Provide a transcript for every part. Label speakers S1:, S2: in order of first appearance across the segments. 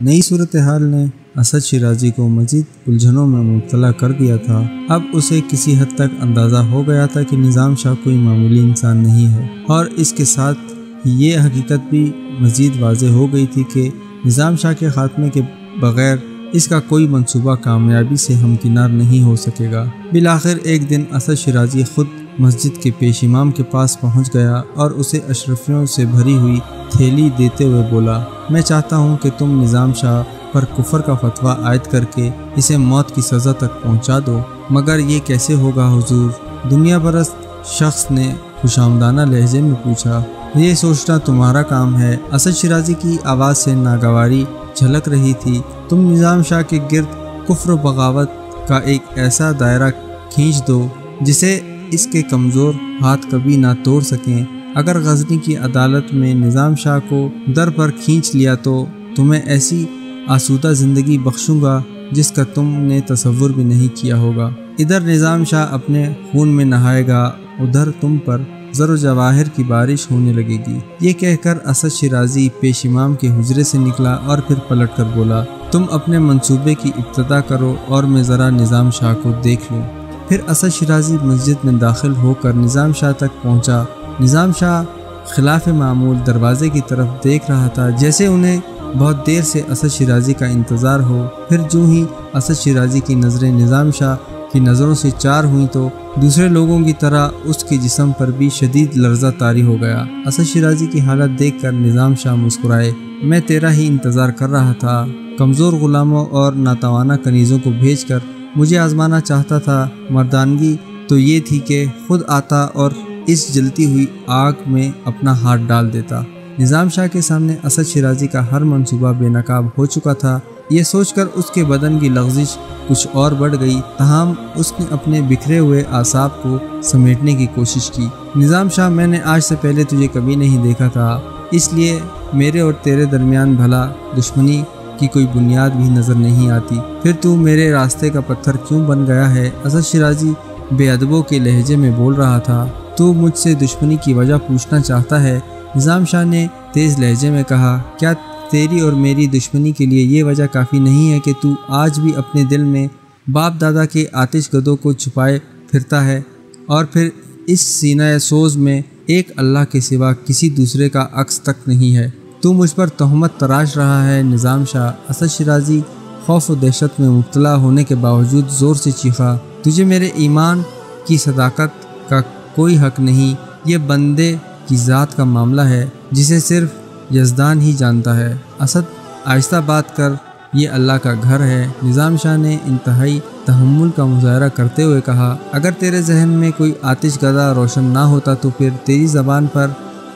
S1: نئی صورتحال نے اسد شیرازی کو مزید الجھنوں میں مبتلا کر دیا تھا۔ اب اسے کسی حد تک اندازہ ہو گیا تھا کہ نظام شاہ کوئی معمولی انسان نہیں ہے، اور اس کے ساتھ یہ حقیقت بھی مزید واضح ہو گئی تھی کہ نظام شاہ کے خاتمے کے بغیر اس کا کوئی منصوبہ کامیابی سے ہمکنار نہیں ہو سکے گا۔ بالآخر ایک دن اسد شیرازی خود مسجد کے پیش امام کے پاس پہنچ گیا اور اسے اشرفیوں سے بھری ہوئی تھیلی دیتے ہوئے بولا، میں چاہتا ہوں کہ تم نظام شاہ پر کفر کا فتویٰ عائد کر کے اسے موت کی سزا تک پہنچا دو۔ مگر یہ کیسے ہوگا حضور؟ دنیا پرست شخص نے خوشامدانہ لہجے میں پوچھا۔ یہ سوچنا تمہارا کام ہے۔ اسد شیرازی کی آواز سے ناگواری جھلک رہی تھی۔ تم نظام شاہ کے گرد کفر و بغاوت کا ایک ایسا دائرہ کھینچ دو جسے اس کے کمزور ہاتھ کبھی نہ توڑ سکیں۔ اگر غزنی کی عدالت میں نظام شاہ کو در پر کھینچ لیا تو تمہیں ایسی آسودہ زندگی بخشوں گا جس کا تم نے تصور بھی نہیں کیا ہوگا۔ ادھر نظام شاہ اپنے خون میں نہائے گا، ادھر تم پر زر و جواہر کی بارش ہونے لگے گی۔ یہ کہہ کر اسد شیرازی پیش امام کے حجرے سے نکلا اور پھر پلٹ کر بولا، تم اپنے منصوبے کی ابتدا کرو اور میں ذرا نظام شاہ کو دیکھ لوں۔ پھر اسد شیرازی مسجد میں داخل ہو کر نظام شاہ تک پہنچا۔ نظام شاہ خلاف معمول دروازے کی طرف دیکھ رہا تھا، جیسے انہیں بہت دیر سے اسد شیرازی کا انتظار ہو۔ پھر جو ہی اسد شیرازی کی نظریں نظام شاہ کی نظروں سے چار ہوئیں تو دوسرے لوگوں کی طرح اس کے جسم پر بھی شدید لرزہ طاری ہو گیا۔ اسد شیرازی کی حالت دیکھ کر نظام شاہ مسکرائے، میں تیرا ہی انتظار کر رہا تھا۔ کمزور غلاموں اور ناتوانا کنیزوں کو بھیج کر مجھے آزمانا چاہتا تھا۔ مردانگی تو یہ تھی کہ خود آتا اور اس جلتی ہوئی آگ میں اپنا ہاتھ ڈال دیتا۔ نظام شاہ کے سامنے اسد شیرازی کا ہر منصوبہ بے نقاب ہو چکا تھا۔ یہ سوچ کر اس کے بدن کی لغزش کچھ اور بڑھ گئی، تاہم اس نے اپنے بکھرے ہوئے اعصاب کو سمیٹنے کی کوشش کی۔ نظام شاہ، میں نے آج سے پہلے تجھے کبھی نہیں دیکھا تھا، اس لیے میرے اور تیرے درمیان بھلا دشمنی کی کوئی بنیاد بھی نظر نہیں آتی، پھر تو میرے راستے کا پتھر کیوں بن گیا ہے؟ اسد شیرازی بے ادبوں کے لہجے میں بول رہا تھا۔ تو مجھ سے دشمنی کی وجہ پوچھنا چاہتا ہے؟ نظام شاہ نے تیز لہجے میں کہا، کیا تیری اور میری دشمنی کے لیے یہ وجہ کافی نہیں ہے کہ تو آج بھی اپنے دل میں باپ دادا کے آتش گدوں کو چھپائے پھرتا ہے، اور پھر اس سینہ سوز میں ایک اللہ کے سوا کسی دوسرے کا عکس تک نہیں ہے؟ تو مجھ پر تہمت تراش رہا ہے۔ نظام شاہ، اسد شیرازی خوف و دہشت میں مبتلا ہونے کے باوجود زور سے چیخا، تجھے میرے ایمان کی صداقت کا کوئی حق نہیں، یہ بندے کی ذات کا معاملہ ہے جسے صرف یزدان ہی جانتا ہے۔ اسد، آہستہ بات کر، یہ اللہ کا گھر ہے۔ نظام شاہ نے انتہائی تحمل کا مظاہرہ کرتے ہوئے کہا، اگر تیرے ذہن میں کوئی آتش گدا روشن نہ ہوتا تو پھر تیری زبان پر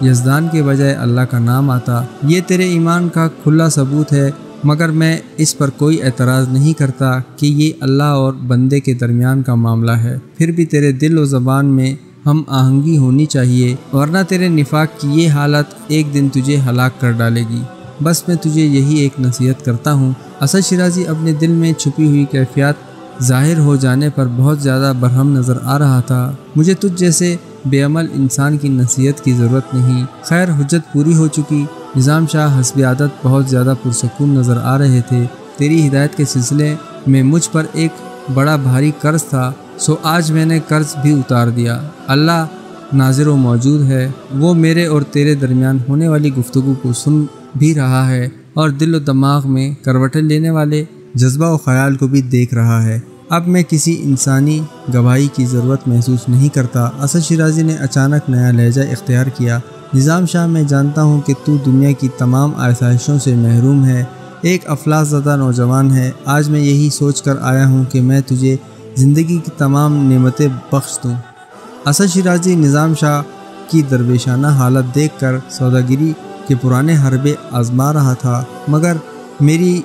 S1: یزدان کے بجائے اللہ کا نام آتا۔ یہ تیرے ایمان کا کھلا ثبوت ہے، مگر میں اس پر کوئی اعتراض نہیں کرتا کہ یہ اللہ اور بندے کے درمیان کا معاملہ ہے۔ پھر بھی تیرے دل و زبان میں ہم آہنگی ہونی چاہیے، ورنہ تیرے نفاق کی یہ حالت ایک دن تجھے ہلاک کر ڈالے گی۔ بس میں تجھے یہی ایک نصیحت کرتا ہوں۔ اسد شیرازی اپنے دل میں چھپی ہوئی کیفیات ظاہر ہو جانے پر بہت زیادہ برہم نظر آ رہا تھا۔ مجھے تجھ جیسے بے عمل انسان کی نصیحت کی ضرورت نہیں۔ خیر، حجت پوری ہو چکی۔ نظام شاہ حسب عادت بہت زیادہ پرسکون نظر آ رہے تھے۔ تیری ہدایت کے سلسلے میں مجھ پر ایک بڑا بھاری قرض تھا، سو آج میں نے قرض بھی اتار دیا۔ اللہ ناظر و موجود ہے، وہ میرے اور تیرے درمیان ہونے والی گفتگو کو سن بھی رہا ہے اور دل و دماغ میں کروٹیں لینے والے جذبہ و خیال کو بھی دیکھ رہا ہے۔ اب میں کسی انسانی گواہی کی ضرورت محسوس نہیں کرتا۔ اسد شیرازی نے اچانک نیا لہجہ اختیار کیا، نظام شاہ، میں جانتا ہوں کہ تو دنیا کی تمام آسائشوں سے محروم ہے، ایک افلاس زدہ نوجوان ہے۔ آج میں یہی سوچ کر آیا ہوں کہ میں تجھے زندگی کی تمام نعمتیں بخش دوں۔ اسد شیرازی نظام شاہ کی درویشانہ حالت دیکھ کر سوداگری کے پرانے حربے آزما رہا تھا، مگر میری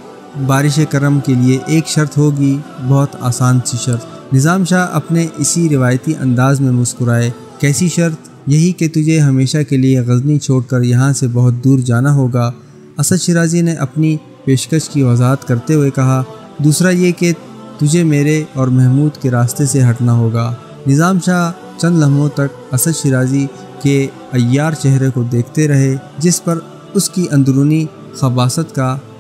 S1: بارش کرم کے لیے ایک شرط ہوگی، بہت آسان سی شرط۔ نظام شاہ اپنے اسی روایتی انداز میں مسکرائے، کیسی شرط؟ یہی کہ تجھے ہمیشہ کے لیے غزنی چھوڑ کر یہاں سے بہت دور جانا ہوگا۔ اسد شیرازی نے اپنی پیشکش کی وضاحت کرتے ہوئے کہا، دوسرا یہ کہ تجھے میرے اور محمود کے راستے سے ہٹنا ہوگا۔ نظام شاہ چند لمحوں تک اسد شیرازی کے عیار چہرے کو دیکھتے رہے، جس پر اس کی اندرونی خباثت کا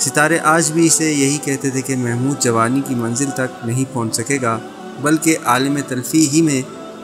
S1: ستارے آج بھی اسے یہی کہتے تھے کہ محمود جوانی کی منزل تک نہیں پہنچ سکے گا، بلکہ عالم تلفی ہی میں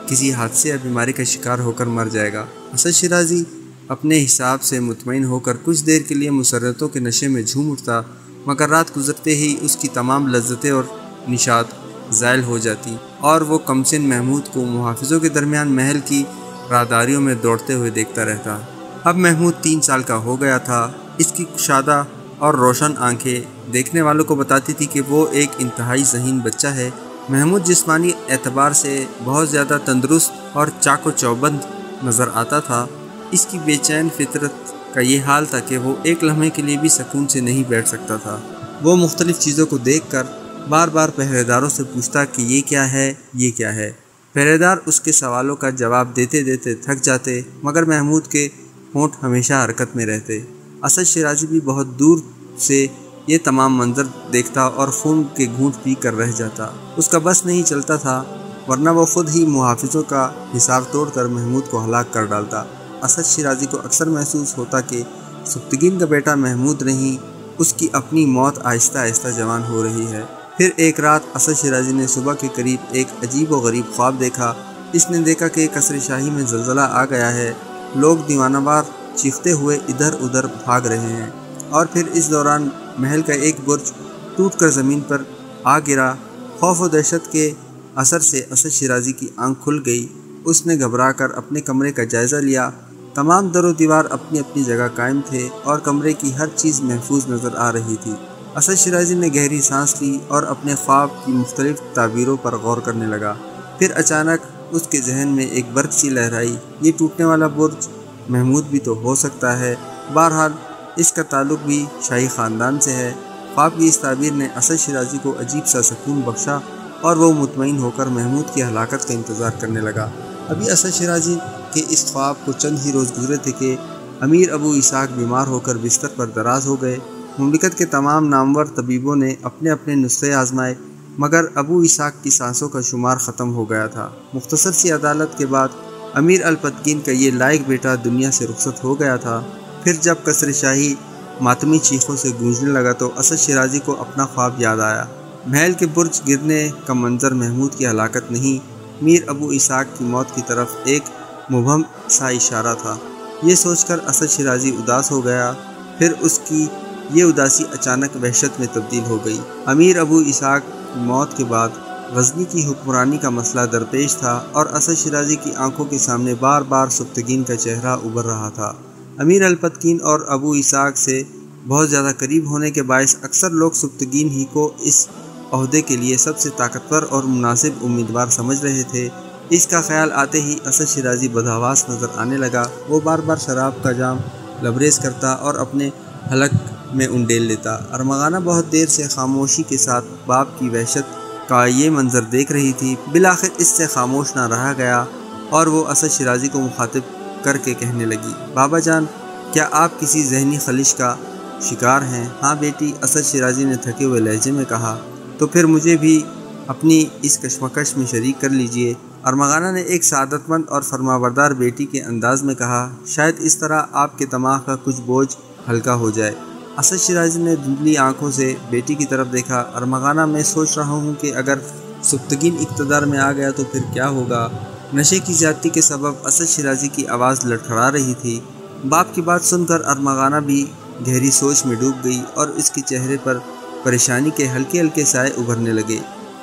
S1: کسی حادثے یا بیماری کا شکار ہو کر مر جائے گا۔ اسد شیرازی اپنے حساب سے مطمئن ہو کر کچھ دیر کے لیے مسرتوں کے نشے میں جھوم اٹھتا، مگر رات گزرتے ہی اس کی تمام لذتیں اور نشاط زائل ہو جاتی اور وہ کمسن محمود کو محافظوں کے درمیان محل کی راہداریوں میں دوڑتے ہوئے دیکھتا رہتا۔ اب محمود 3 سال کا ہو گیا تھا۔ اس کی کشادہ اور روشن آنکھیں دیکھنے والوں کو بتاتی تھی کہ وہ ایک انتہائی ذہین بچہ ہے۔ محمود جسمانی اعتبار سے بہت زیادہ تندرست اور چاق و چوبند نظر آتا تھا۔ اس کی بے چین فطرت کا یہ حال تھا کہ وہ ایک لمحے کے لیے بھی سکون سے نہیں بیٹھ سکتا تھا۔ وہ مختلف چیزوں کو دیکھ کر بار بار پہرے داروں سے پوچھتا کہ یہ کیا ہے، یہ کیا ہے۔ پہرے دار اس کے سوالوں کا جواب دیتے دیتے تھک جاتے، مگر محمود کے ہونٹ ہمیشہ حرکت میں رہتے۔ اسد شیرازی بھی بہت دور سے یہ تمام منظر دیکھتا اور خون کے گھونٹ پی کر رہ جاتا۔ اس کا بس نہیں چلتا تھا، ورنہ وہ خود ہی محافظوں کا حساب توڑ کر محمود کو ہلاک کر ڈالتا۔ اسد شیرازی کو اکثر محسوس ہوتا کہ سبکتگین کا بیٹا محمود نہیں، اس کی اپنی موت آہستہ آہستہ جوان ہو رہی ہے۔ پھر ایک رات اسد شیرازی نے صبح کے قریب ایک عجیب و غریب خواب دیکھا۔ اس نے دیکھا کہ قصر شاہی میں زلزلہ آ گیا ہے، لوگ دیوانہ وار چیختے ہوئے ادھر ادھر بھاگ رہے ہیں، اور پھر اس دوران محل کا ایک برج ٹوٹ کر زمین پر آ گرا۔ خوف و دہشت کے اثر سے اسد شیرازی کی آنکھ کھل گئی۔ اس نے گھبرا کر اپنے کمرے کا جائزہ لیا۔ تمام در و دیوار اپنی اپنی جگہ قائم تھے اور کمرے کی ہر چیز محفوظ نظر آ رہی تھی۔ اسد شیرازی نے گہری سانس لی اور اپنے خواب کی مختلف تعبیروں پر غور کرنے لگا۔ پھر اچانک اس کے ذہن میں ایک برق سی لہرائی، یہ ٹوٹنے والا برج محمود بھی تو ہو سکتا ہے، بہرحال اس کا تعلق بھی شاہی خاندان سے ہے۔ خواب کی اس تعبیر نے اسد شیرازی کو عجیب سا سکون بخشا اور وہ مطمئن ہو کر محمود کی ہلاکت کا انتظار کرنے لگا۔ ابھی اسد شیرازی کے اس خواب کو چند ہی روز گزرے تھے کہ امیر ابو اسحاق بیمار ہو کر بستر پر دراز ہو گئے۔ مملکت کے تمام نامور طبیبوں نے اپنے اپنے نسخے آزمائے، مگر ابو اسحاق کی سانسوں کا شمار ختم ہو گیا تھا۔ مختصر سی عدالت کے بعد امیر الپتگین کا یہ لائق بیٹا دنیا سے رخصت ہو گیا تھا۔ پھر جب قصر شاہی ماتمی چیخوں سے گونجنے لگا تو اسد شیرازی کو اپنا خواب یاد آیا۔ محل کے برج گرنے کا منظر محمود کی ہلاکت نہیں، میر ابو اسحاق کی موت کی طرف ایک مبہم سا اشارہ تھا۔ یہ سوچ کر اسد شیرازی اداس ہو گیا۔ پھر اس کی یہ اداسی اچانک وحشت میں تبدیل ہو گئی۔ امیر ابو اسحاق کی موت کے بعد غزنی کی حکمرانی کا مسئلہ درپیش تھا اور اسد شیرازی کی آنکھوں کے سامنے بار بار سبکتگین کا چہرہ ابھر رہا تھا۔ امیر الپتگین اور ابو اسحاق سے بہت زیادہ قریب ہونے کے باعث اکثر لوگ سبکتگین ہی کو اس عہدے کے لیے سب سے طاقتور اور مناسب امیدوار سمجھ رہے تھے۔ اس کا خیال آتے ہی اسد شیرازی بدحواس نظر آنے لگا۔ وہ بار بار شراب کا جام لبریز کرتا اور اپنے حلق میں انڈیل لیتا۔ ارمغانہ بہت دیر سے خاموشی کے ساتھ باپ کی وحشت کا یہ منظر دیکھ رہی تھی۔ بالآخر اس سے خاموش نہ رہا گیا اور وہ اسد شیرازی کو مخاطب کر کے کہنے لگی، بابا جان، کیا آپ کسی ذہنی خلش کا شکار ہیں؟ ہاں بیٹی، اسد شیرازی نے تھکے ہوئے لہجے میں کہا۔ تو پھر مجھے بھی اپنی اس کشمکش میں شریک کر لیجئے۔ ارمغانہ نے ایک سعادت مند اور فرمانبردار بیٹی کے انداز میں کہا، شاید اس طرح آپ کے دماغ کا کچھ بوجھ ہلکا ہو جائے۔ اسد شیرازی نے دھندلی آنکھوں سے بیٹی کی طرف دیکھا۔ ارمغانہ، میں سوچ رہا ہوں کہ اگر سبکتگین اقتدار میں آ گیا تو پھر کیا ہوگا؟ نشے کی زیادتی کے سبب اسد شیرازی کی آواز لڑکھڑا رہی تھی۔ باپ کی بات سن کر ارمغانہ بھی گہری سوچ میں ڈوب گئی اور اس کے چہرے پر پریشانی کے ہلکے ہلکے سائے ابھرنے لگے۔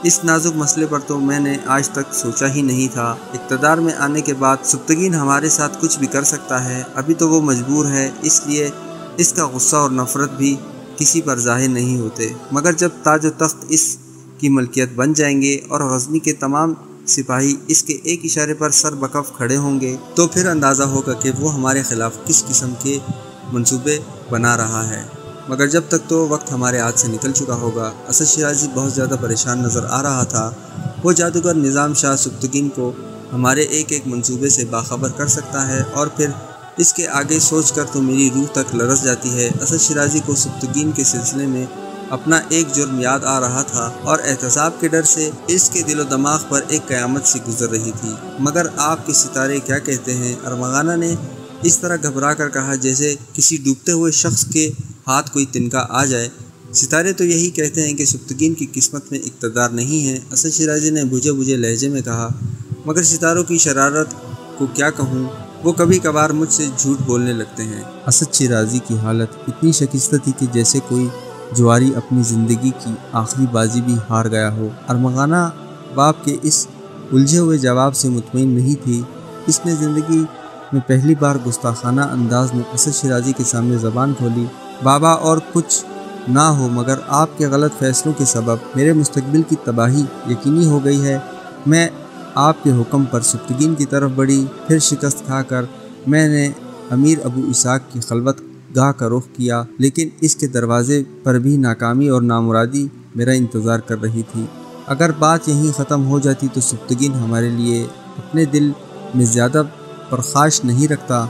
S1: اس نازک مسئلے پر تو میں نے آج تک سوچا ہی نہیں تھا۔ اقتدار میں آنے کے بعد سبکتگین ہمارے ساتھ کچھ بھی کر سکتا ہے۔ ابھی تو وہ مجبور ہے، اس لیے اس کا غصہ اور نفرت بھی کسی پر ظاہر نہیں ہوتے، مگر جب تاج و تخت اس کی ملکیت بن جائیں گے اور غزنی کے تمام سپاہی اس کے ایک اشارے پر سر بکف کھڑے ہوں گے تو پھر اندازہ ہوگا کہ وہ ہمارے خلاف کس قسم کے منصوبے بنا رہا ہے، مگر جب تک تو وقت ہمارے ہاتھ سے نکل چکا ہوگا۔ اسد شیرازی بہت زیادہ پریشان نظر آ رہا تھا۔ وہ جادوگر نظام شاہ سبکتگین کو ہمارے ایک ایک منصوبے سے باخبر کر سکتا ہے اور پھر اس کے آگے سوچ کر تو میری روح تک لرز جاتی ہے۔ اسد شیرازی کو سبکتگین کے سلسلے میں اپنا ایک جرم یاد آ رہا تھا اور احتساب کے ڈر سے اس کے دل و دماغ پر ایک قیامت سی گزر رہی تھی۔ مگر آپ کے ستارے کیا کہتے ہیں؟ ارمغانہ نے اس طرح گھبرا کر کہا جیسے کسی ڈوبتے ہوئے شخص کے ہاتھ کوئی تنکا آ جائے۔ ستارے تو یہی کہتے ہیں کہ سبکتگین کی قسمت میں اقتدار نہیں ہے، اسد شیرازی نے بجھے بجھے لہجے میں کہا، مگر ستاروں کی شرارت کو کیا کہوں، وہ کبھی کبھار مجھ سے جھوٹ بولنے لگتے ہیں۔ اسد شیرازی کی حالت اتنی شکستہ تھی کہ جیسے کوئی جواری اپنی زندگی کی آخری بازی بھی ہار گیا ہو۔ ارمغانہ باپ کے اس الجھے ہوئے جواب سے مطمئن نہیں تھی۔ اس نے زندگی میں پہلی بار گستاخانہ انداز میں اسد شیرازی کے سامنے زبان کھولی، بابا اور کچھ نہ ہو مگر آپ کے غلط فیصلوں کے سبب میرے مستقبل کی تباہی یقینی ہو گئی ہے۔ میں آپ کے حکم پر سبکتگین کی طرف بڑھی، پھر شکست کھا کر میں نے امیر ابو اسحاق کی خلوت گاہ کا رخ کیا، لیکن اس کے دروازے پر بھی ناکامی اور نامرادی میرا انتظار کر رہی تھی۔ اگر بات یہیں ختم ہو جاتی تو سبکتگین ہمارے لیے اپنے دل میں زیادہ پرخاش نہیں رکھتا،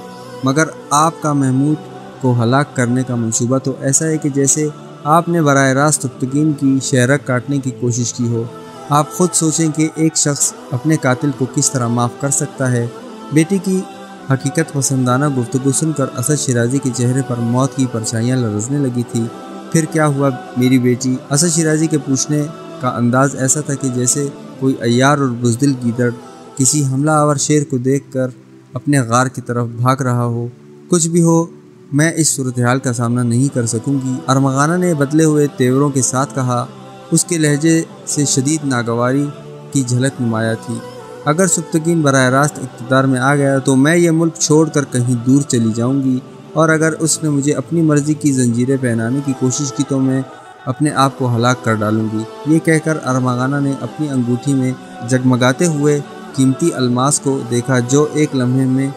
S1: مگر آپ کا محمود کو ہلاک کرنے کا منصوبہ تو ایسا ہے کہ جیسے آپ نے براہ راست سبکتگین کی شہرک کاٹنے کی کوشش کی ہو۔ آپ خود سوچیں کہ ایک شخص اپنے قاتل کو کس طرح معاف کر سکتا ہے۔ بیٹی کی حقیقت پسندانہ گفتگو سن کر اسد شیرازی کے چہرے پر موت کی پرچھائیاں لرزنے لگی تھی۔ پھر کیا ہوا میری بیٹی؟ اسد شیرازی کے پوچھنے کا انداز ایسا تھا کہ جیسے کوئی عیار اور بزدل گیدڑ کسی حملہ آور شیر کو دیکھ کر اپنے غار کی طرف بھاگ رہا ہو۔ کچھ بھی ہو، میں اس صورتحال کا سامنا نہیں کر سکوں گی، ارمغانہ نے بدلے ہوئے تیوروں کے ساتھ کہا۔ اس کے لہجے سے شدید ناگواری کی جھلک نمایاں تھی۔ اگر سبکتگین براہ راست اقتدار میں آ گیا تو میں یہ ملک چھوڑ کر کہیں دور چلی جاؤں گی، اور اگر اس نے مجھے اپنی مرضی کی زنجیریں پہنانے کی کوشش کی تو میں اپنے آپ کو ہلاک کر ڈالوں گی۔ یہ کہہ کر ارمغانہ نے اپنی انگوٹھی میں جگمگاتے ہوئے قیمتی الماس کو دیکھا جو ایک لمحے میں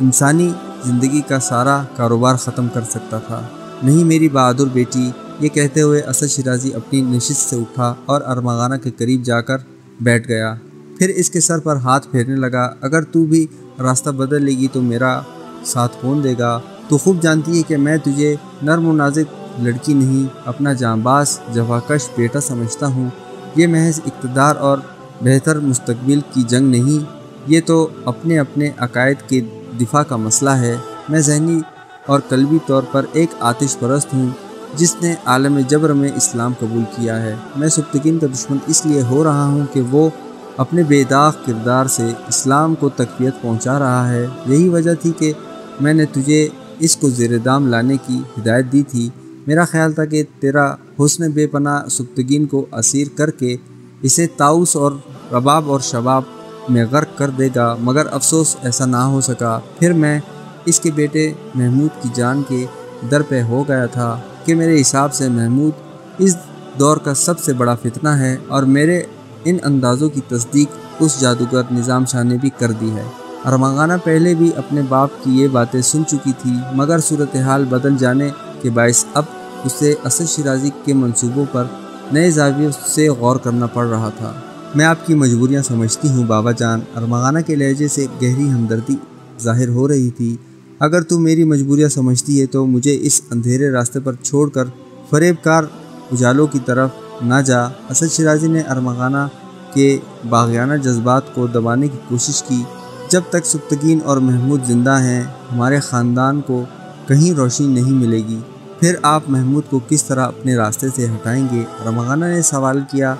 S1: انسانی زندگی کا سارا کاروبار ختم کر سکتا تھا۔ نہیں میری بہادر بیٹی، یہ کہتے ہوئے اسد شیرازی اپنی نشست سے اٹھا اور ارمغانہ کے قریب جا کر بیٹھ گیا، پھر اس کے سر پر ہاتھ پھیرنے لگا۔ اگر تو بھی راستہ بدل لے گی تو میرا ساتھ کون دے گا؟ تو خوب جانتی ہے کہ میں تجھے نرم و نازک لڑکی نہیں، اپنا جانباز جفاکش بیٹا سمجھتا ہوں۔ یہ محض اقتدار اور بہتر مستقبل کی جنگ نہیں، یہ تو اپنے عقائد کے دفاع کا مسئلہ ہے۔ میں ذہنی اور قلبی طور پر ایک آتش پرست ہوں جس نے عالم جبر میں اسلام قبول کیا ہے۔ میں سبکتگین کا دشمن اس لیے ہو رہا ہوں کہ وہ اپنے بے داغ کردار سے اسلام کو تقویت پہنچا رہا ہے۔ یہی وجہ تھی کہ میں نے تجھے اس کو زیر دام لانے کی ہدایت دی تھی۔ میرا خیال تھا کہ تیرا حسن بے پناہ سبکتگین کو اسیر کر کے اسے طاؤس اور رباب اور شباب میں غرق کر دے گا، مگر افسوس ایسا نہ ہو سکا۔ پھر میں اس کے بیٹے محمود کی جان کے در پہ ہو گیا تھا کہ میرے حساب سے محمود اس دور کا سب سے بڑا فتنہ ہے، اور میرے ان اندازوں کی تصدیق اس جادوگر نظام شاہ نے بھی کر دی ہے۔ ارمغانہ پہلے بھی اپنے باپ کی یہ باتیں سن چکی تھی، مگر صورتحال بدل جانے کے باعث اب اسے اسد شیرازی کے منصوبوں پر نئے زاویے سے غور کرنا پڑ رہا تھا۔ میں آپ کی مجبوریاں سمجھتی ہوں بابا جان، ارمغانہ کے لہجے سے گہری ہمدردی ظاہر ہو رہی تھی۔ اگر تو میری مجبوریاں سمجھتی ہے تو مجھے اس اندھیرے راستے پر چھوڑ کر فریب کار اجالوں کی طرف نہ جا۔ اسد شیرازی نے ارمغانہ کے باغیانہ جذبات کو دبانے کی کوشش کی۔ جب تک سبکتگین اور محمود زندہ ہیں ہمارے خاندان کو کہیں روشنی نہیں ملے گی۔ پھر آپ محمود کو کس طرح اپنے راستے سے ہٹائیں گے؟ ارمغانہ نے سوال کیا،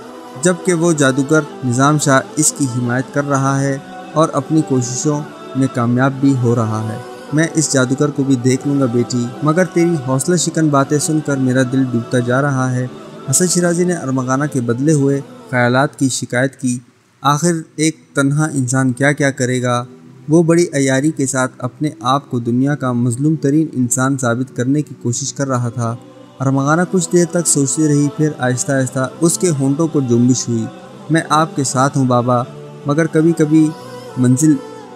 S1: جبکہ وہ جادوگر نظام شاہ اس کی حمایت کر رہا ہے اور اپنی کوششوں میں کامیاب بھی ہو رہا ہے۔ میں اس جادوگر کو بھی دیکھ لوں گا بیٹی، مگر تیری حوصلہ شکن باتیں سن کر میرا دل ڈوبتا جا رہا ہے۔ اسد شیرازی نے ارمغانہ کے بدلے ہوئے خیالات کی شکایت کی۔ آخر ایک تنہا انسان کیا کیا کرے گا؟ وہ بڑی عیاری کے ساتھ اپنے آپ کو دنیا کا مظلوم ترین انسان ثابت کرنے کی کوشش کر رہا تھا۔ ارمغانہ کچھ دیر تک سوچتی رہی، پھر آہستہ آہستہ اس کے ہونٹوں کو جنبش ہوئی۔ میں آپ کے ساتھ ہوں بابا، مگر کبھی کبھی منزل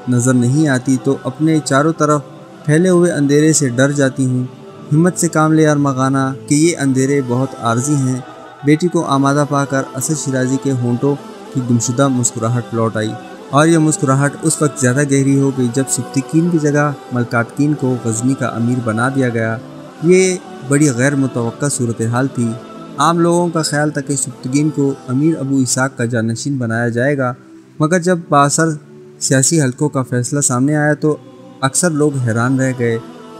S1: نظر نہیں آتی تو اپنے چاروں طرف پھیلے ہوئے اندھیرے سے ڈر جاتی ہوں۔ ہمت سے کام لے ارمغانہ کہ یہ اندھیرے بہت عارضی ہیں۔ بیٹی کو آمادہ پا کر اسد شیرازی کے ہونٹوں کی گمشدہ مسکراہٹ لوٹ آئی، اور یہ مسکراہٹ اس وقت زیادہ گہری ہو گئی جب سبکتگین کی جگہ ملکاتکین کو غزنی کا امیر بنا دیا گیا۔ یہ بڑی غیر متوقع صورتحال تھی۔ عام لوگوں کا خیال تھا کہ سبکتگین کو امیر ابو اسحاق کا جانشین بنایا جائے گا، مگر جب بااثر سیاسی حلقوں کا فیصلہ سامنے آیا تو اکثر لوگ حیران رہ گئے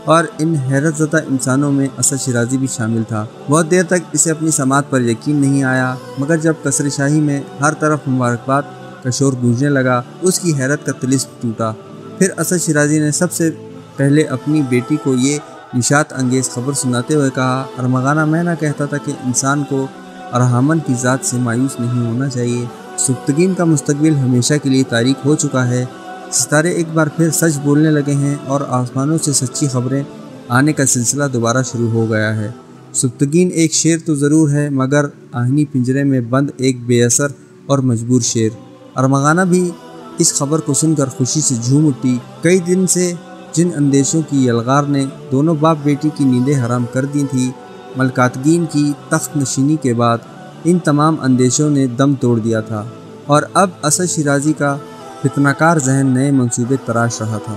S1: اور ان حیرت زدہ انسانوں میں اسد شیرازی بھی شامل تھا۔ بہت دیر تک اسے اپنی سماعت پر یقین نہیں آیا، مگر جب قصر شاہی میں ہر طرف مبارکباد کا شور گونجنے لگا، اس کی حیرت کا طلسم ٹوٹا۔ پھر اسد شیرازی نے سب سے پہلے اپنی بیٹی کو یہ نشاط انگیز خبر سناتے ہوئے کہا، ارمغانہ، میں نہ کہتا تھا کہ انسان کو ارحمن کی ذات سے مایوس نہیں ہونا چاہیے۔ سبکتگین کا مستقبل ہمیشہ کے لیے تاریک ہو چکا ہے۔ ستارے ایک بار پھر سچ بولنے لگے ہیں اور آسمانوں سے سچی خبریں آنے کا سلسلہ دوبارہ شروع ہو گیا ہے۔ سبکتگین ایک شیر تو ضرور ہے، مگر آہنی پنجرے میں بند ایک بے اثر اور مجبور شیر۔ ارمغانہ بھی اس خبر کو سن کر خوشی سے جھوم اٹھی۔ کئی دن سے جن اندیشوں کی یلغار نے دونوں باپ بیٹی کی نیندیں حرام کر دی تھی، ملکاتگین کی تخت نشینی کے بعد ان تمام اندیشوں نے دم توڑ دیا تھا، اور اب اسد شیرازی کا فتنہ کار ذہن نئے منصوبے تراش رہا تھا۔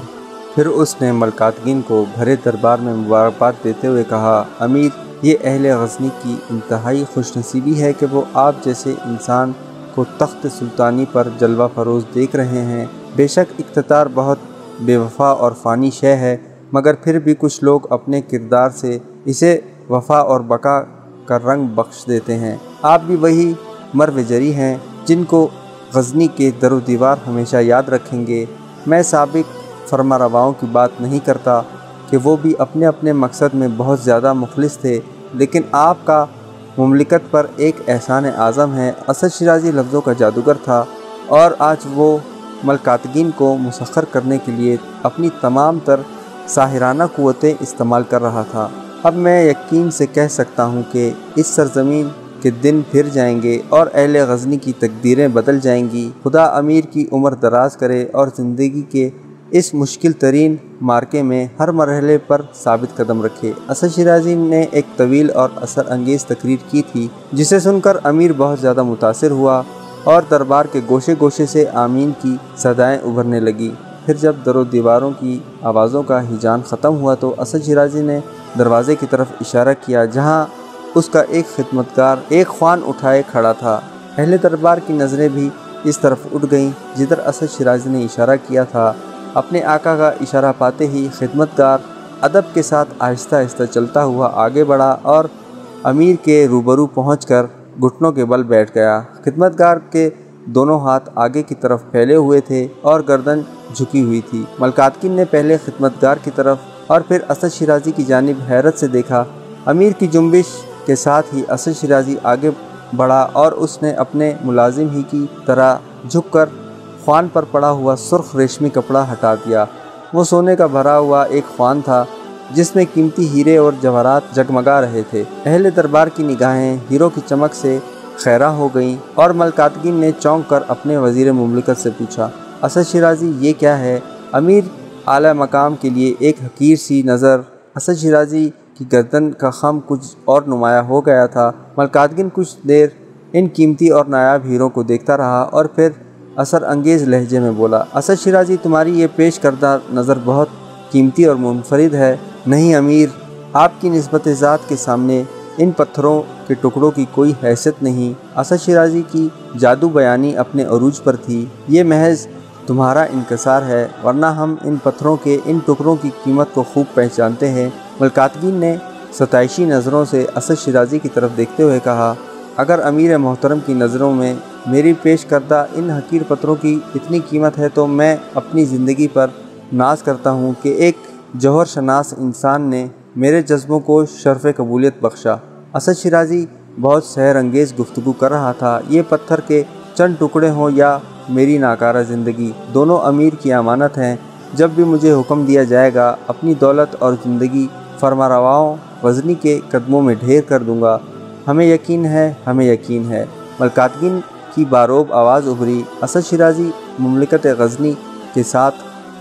S1: پھر اس نے ملکاتگین کو بھرے دربار میں مبارکباد دیتے ہوئے کہا، امیر، یہ اہل غزنی کی انتہائی خوش نصیبی ہے کہ وہ آپ جیسے انسان کو تخت سلطانی پر جلوہ فروز دیکھ رہے ہیں۔ بے شک اقتدار بہت بے وفا اور فانی شے ہے، مگر پھر بھی کچھ لوگ اپنے کردار سے اسے وفا اور بقا کا رنگ بخش دیتے ہیں۔ آپ بھی وہی مرو جری ہیں جن کو غزنی کے در و دیوار ہمیشہ یاد رکھیں گے۔ میں سابق فرما رواؤں کی بات نہیں کرتا کہ وہ بھی اپنے اپنے مقصد میں بہت زیادہ مخلص تھے، لیکن آپ کا مملکت پر ایک احسان اعظم ہے۔ اسد شیرازی لفظوں کا جادوگر تھا، اور آج وہ ملکاتگین کو مسخر کرنے کے لیے اپنی تمام تر ساحرانہ قوتیں استعمال کر رہا تھا۔ اب میں یقین سے کہہ سکتا ہوں کہ اس سرزمین کے دن پھر جائیں گے اور اہل غزنی کی تقدیریں بدل جائیں گی۔ خدا امیر کی عمر دراز کرے اور زندگی کے اس مشکل ترین مارکے میں ہر مرحلے پر ثابت قدم رکھے۔ اسد شیرازی نے ایک طویل اور اثر انگیز تقریر کی تھی، جسے سن کر امیر بہت زیادہ متاثر ہوا اور دربار کے گوشے گوشے سے آمین کی صدائیں ابھرنے لگی۔ پھر جب در و دیواروں کی آوازوں کا ہیجان ختم ہوا تو اسد شیرازی نے دروازے کی طرف اشارہ کیا، جہاں اس کا ایک خدمتگار ایک خوان اٹھائے کھڑا تھا۔ اہل دربار کی نظریں بھی اس طرف اٹھ گئیں جدھر اسد شیرازی نے اشارہ کیا تھا۔ اپنے آقا کا اشارہ پاتے ہی خدمتگار ادب کے ساتھ آہستہ آہستہ چلتا ہوا آگے بڑھا اور امیر کے روبرو پہنچ کر گھٹنوں کے بل بیٹھ گیا۔ خدمتگار کے دونوں ہاتھ آگے کی طرف پھیلے ہوئے تھے اور گردن جھکی ہوئی تھی۔ ملکاتگین نے پہلے خدمتگار کی طرف اور پھر اسد شیرازی کی جانب حیرت سے دیکھا۔ امیر کی جنبش کے ساتھ ہی اسد شیرازی آگے بڑھا اور اس نے اپنے ملازم ہی کی طرح جھک کر خوان پر پڑا ہوا سرخ ریشمی کپڑا ہٹا دیا۔ وہ سونے کا بھرا ہوا ایک خوان تھا جس میں قیمتی ہیرے اور جواہرات جگمگا رہے تھے۔ اہل دربار کی نگاہیں ہیروں کی چمک سے خیرہ ہو گئیں اور ملکاتگین نے چونک کر اپنے وزیر مملکت سے پوچھا، اسد شیرازی، یہ کیا ہے؟ امیر اعلیٰ مقام کے لیے ایک حقیر سی نظر۔ اسد شیرازی کی گردن کا خم کچھ اور نمایاں ہو گیا تھا۔ ملکاتگین کچھ دیر ان قیمتی اور نایاب ہیروں کو دیکھتا رہا اور پھر اثر انگیز لہجے میں بولا، اسد شیرازی، تمہاری یہ پیش کردہ نظر بہت قیمتی اور منفرد ہے۔ نہیں امیر، آپ کی نسبت ذات کے سامنے ان پتھروں کے ٹکڑوں کی کوئی حیثیت نہیں۔ اسد شیرازی کی جادو بیانی اپنے عروج پر تھی۔ یہ محض تمہارا انکسار ہے، ورنہ ہم ان پتھروں کے ان ٹکڑوں کی قیمت کو خوب پہچانتے ہیں۔ ملکاتگین نے ستائشی نظروں سے اسد شیرازی کی طرف دیکھتے ہوئے کہا، اگر امیر محترم کی نظروں میں میری پیش کردہ ان حقیر پتھروں کی اتنی قیمت ہے تو میں اپنی زندگی پر ناز کرتا ہوں کہ ایک جوہر شناس انسان نے میرے جذبوں کو شرف قبولیت بخشا۔ اسد شیرازی بہت سحر انگیز گفتگو کر رہا تھا۔ یہ پتھر کے چند ٹکڑے ہوں یا میری ناکارہ زندگی، دونوں امیر کی امانت ہیں۔ جب بھی مجھے حکم دیا جائے گا، اپنی دولت اور زندگی فرما رواؤں غزنی کے قدموں میں ڈھیر کر دوں گا۔ ہمیں یقین ہے، ہمیں یقین ہے۔ ملکاتگین کی باروب آواز ابھری، اسد شیرازی، مملکت غزنی کے ساتھ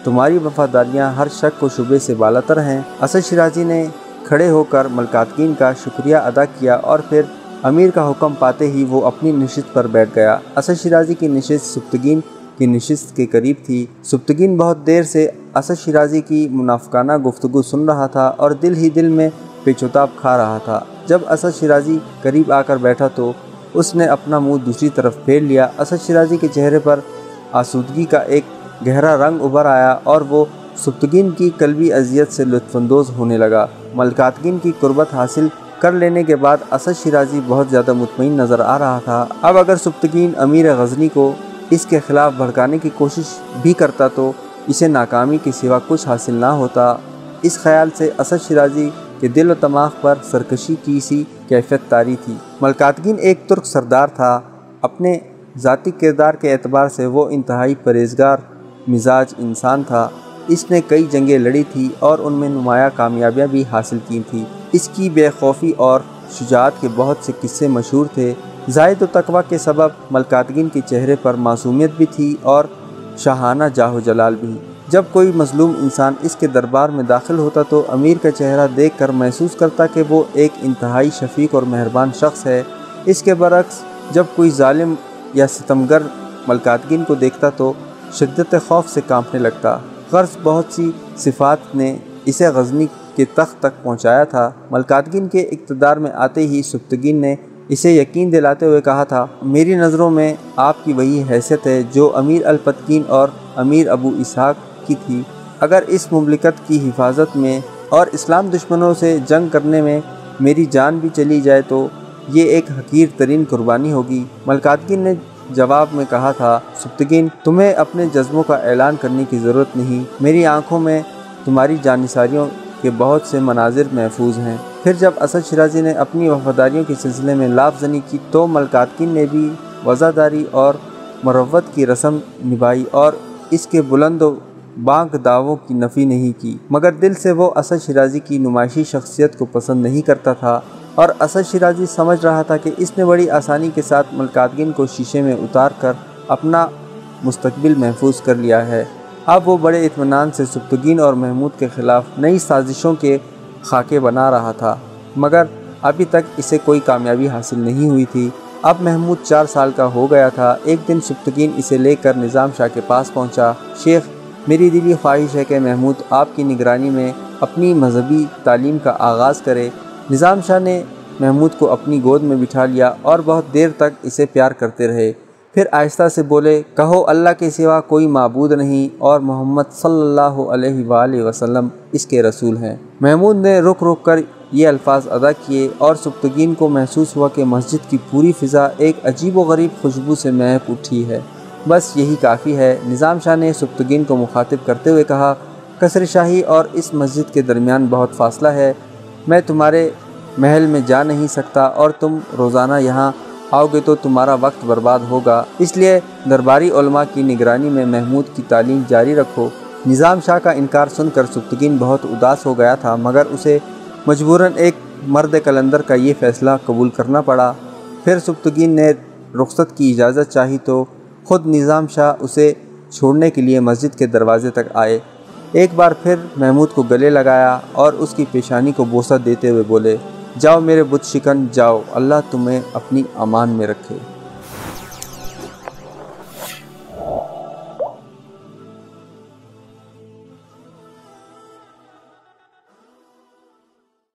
S1: تمہاری وفاداریاں ہر شک و شبے سے بالاتر ہیں۔ اسد شیرازی نے کھڑے ہو کر ملکاتگین کا شکریہ ادا کیا اور پھر امیر کا حکم پاتے ہی وہ اپنی نشست پر بیٹھ گیا۔ اسد شیرازی کی نشست سبکتگین کی نشست کے قریب تھی۔ سبکتگین بہت دیر سے اسد شیرازی کی منافقانہ گفتگو سن رہا تھا اور دل ہی دل میں پیچوتاب کھا رہا تھا۔ جب اسد شیرازی قریب آ کر بیٹھا تو اس نے اپنا منہ دوسری طرف پھیر لیا۔ اسد شیرازی کے چہرے پر آسودگی کا ایک گہرا رنگ ابھر آیا اور وہ سبکتگین کی قلبی اذیت سے لطف اندوز ہونے لگا۔ ملکاتگین کی قربت حاصل کر لینے کے بعد اسد شیرازی بہت زیادہ مطمئن نظر آ رہا تھا۔ اب اگر سبکتگین امیر غزنی کو اس کے خلاف بھڑکانے کی کوشش بھی کرتا تو اسے ناکامی کے سوا کچھ حاصل نہ ہوتا۔ اس خیال سے اسد شیرازی کے دل و دماغ پر سرکشی کی سی کیفیت طاری تھی۔ ملکاتگین ایک ترک سردار تھا۔ اپنے ذاتی کردار کے اعتبار سے وہ انتہائی پرہیزگار مزاج انسان تھا۔ اس نے کئی جنگیں لڑی تھی اور ان میں نمایاں کامیابیاں بھی حاصل کی تھیں۔ اس کی بے خوفی اور شجاعت کے بہت سے قصے مشہور تھے۔ زاہد و تقویٰ کے سبب ملکاتگین کے چہرے پر معصومیت بھی تھی اور شاہانہ جاہ و جلال بھی۔ جب کوئی مظلوم انسان اس کے دربار میں داخل ہوتا تو امیر کا چہرہ دیکھ کر محسوس کرتا کہ وہ ایک انتہائی شفیق اور مہربان شخص ہے۔ اس کے برعکس جب کوئی ظالم یا ستمگر ملکاتگین کو دیکھتا تو شدت خوف سے کانپنے لگتا۔ غرض بہت سی صفات نے اسے غزنی کے تخت تک پہنچایا تھا۔ ملکاتگین کے اقتدار میں آتے ہی سبکتگین نے اسے یقین دلاتے ہوئے کہا تھا، میری نظروں میں آپ کی وہی حیثیت ہے جو امیر الپتکین اور امیر ابو اسحاق کی تھی۔ اگر اس مملکت کی حفاظت میں اور اسلام دشمنوں سے جنگ کرنے میں میری جان بھی چلی جائے تو یہ ایک حقیر ترین قربانی ہوگی۔ ملکاتگین نے جواب میں کہا تھا، سبکتگین، تمہیں اپنے جذبوں کا اعلان کرنے کی ضرورت نہیں، میری آنکھوں میں تمہاری جانثاریوں کے بہت سے مناظر محفوظ ہیں۔ پھر جب اسد شیرازی نے اپنی وفاداریوں کے سلسلے میں لاف زنی کی تو ملکاتگین نے بھی وزاداری اور مروت کی رسم نبھائی اور اس کے بلند و بانک دعووں کی نفی نہیں کی، مگر دل سے وہ اسد شیرازی کی نمائشی شخصیت کو پسند نہیں کرتا تھا اور اسد شیرازی سمجھ رہا تھا کہ اس نے بڑی آسانی کے ساتھ ملکاتگین کو شیشے میں اتار کر اپنا مستقبل محفوظ کر لیا ہے۔ اب وہ بڑے اطمینان سے سبکتگین اور محمود کے خلاف نئی سازشوں کے خاکے بنا رہا تھا، مگر ابھی تک اسے کوئی کامیابی حاصل نہیں ہوئی تھی۔ اب محمود 4 سال کا ہو گیا تھا۔ ایک دن سبکتگین اسے لے کر نظام شاہ کے پاس پہنچا۔ شیخ، میری دلی خواہش ہے کہ محمود آپ کی نگرانی میں اپنی مذہبی تعلیم کا آغاز کرے۔ نظام شاہ نے محمود کو اپنی گود میں بٹھا لیا اور بہت دیر تک اسے پیار کرتے رہے۔ پھر آہستہ سے بولے، کہو اللہ کے سوا کوئی معبود نہیں اور محمد صلی اللہ علیہ وآلہ وسلم اس کے رسول ہیں۔ محمود نے رک رک کر یہ الفاظ ادا کیے اور سبکتگین کو محسوس ہوا کہ مسجد کی پوری فضا ایک عجیب و غریب خوشبو سے مہک اٹھی ہے۔ بس یہی کافی ہے۔ نظام شاہ نے سبکتگین کو مخاطب کرتے ہوئے کہا، قصر شاہی اور اس مسجد کے درمیان بہت فاصلہ ہے۔ میں تمہارے محل میں جا نہیں سکتا اور تم روزانہ یہاں آؤ گے تو تمہارا وقت برباد ہوگا، اس لیے درباری علماء کی نگرانی میں محمود کی تعلیم جاری رکھو۔ نظام شاہ کا انکار سن کر سبکتگین بہت اداس ہو گیا تھا، مگر اسے مجبوراً ایک مرد قلندر کا یہ فیصلہ قبول کرنا پڑا۔ پھر سبکتگین نے رخصت کی اجازت چاہی تو خود نظام شاہ اسے چھوڑنے کے لیے مسجد کے دروازے تک آئے۔ ایک بار پھر محمود کو گلے لگایا اور اس کی پیشانی کو بوسہ دیتے ہوئے بولے، جاؤ میرے بت شکن جاؤ، اللہ تمہیں اپنی امان میں رکھے۔